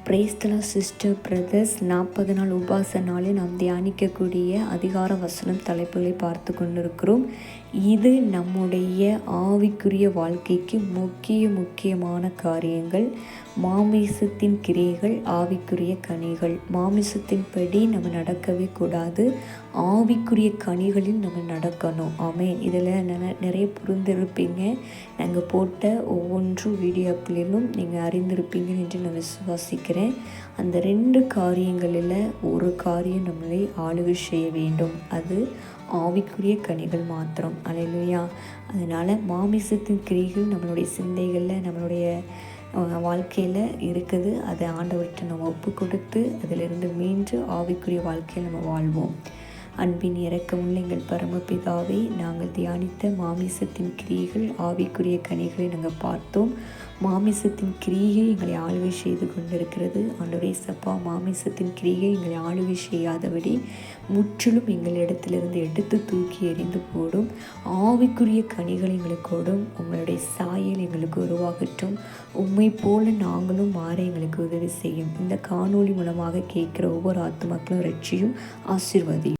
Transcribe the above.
பிரேஸ்தலா sister brothers 40 நாள் உபாச நாளில் நாம் தியானிக்கக்கூடிய அதிகார வசனம் தலைப்புகளை பார்த்து கொண்டிருக்கிறோம். இது நம்முடைய ஆவிக்குரிய வாழ்க்கைக்கு முக்கியமான காரியங்கள். மாமிசத்தின் கிரியைகள், ஆவிக்குரிய கனிகள். மாமிசத்தின்படி நம்ம நடக்கவே கூடாது, ஆவிக்குரிய கனிகளில் நம்ம நடக்கணும். ஆமென். இதில் நிறைய புரிந்திருப்பீங்க. நாங்கள் போட்ட ஒவ்வொன்று வீடியோக்களிலும் நீங்கள் அறிந்திருப்பீங்க என்று நான் விசுவாசிக்கிறேன். அந்த 2 காரியங்களில் ஒரு காரியம் நம்மளை ஆளுகை செய்ய வேண்டும், அது ஆவிக்குரிய கனிகள் மாத்திரம். அல்லேலூயா. அதனால் மாமிசத்தின் கிரிகள் நம்மளுடைய சிந்தைகளில், நம்மளுடைய வாழ்க்கையில் இருக்குது. அதை ஆண்டவர்கிட்ட நம்ம ஒப்பு கொடுத்து அதிலிருந்து மீண்டு ஆவிக்குரிய வாழ்க்கையில் நம்ம வாழ்வோம். அன்பின் இரக்கமுள்ள எங்கள் பரமபிதாவே, நாங்கள் தியானித்த மாமிசத்தின் கிரியைகள், ஆவிக்குரிய கனிகளை நாங்கள் பார்த்தோம். மாமிசத்தின் கிரியை எங்களை ஆளுகை செய்து கொண்டிருக்கிறது. ஆண்டவரே சப்பா, மாமிசத்தின் கிரியை எங்களை ஆளுகை செய்யாதபடி முற்றிலும் எங்களிடத்திலிருந்து எடுத்து தூக்கி எறிந்து போடும். ஆவிக்குரிய கனிகள் எங்களுக்கு கொடும். உங்களுடைய சாயல் எங்களுக்கு உருவாகட்டும். உம்மை போல நாங்களும் மாற எங்களுக்கு உதவி செய்யும். இந்த காணொளி மூலமாக கேட்குற ஒவ்வொரு ஆத்துமாக்களும் ரட்சியும், ஆசீர்வதியும்.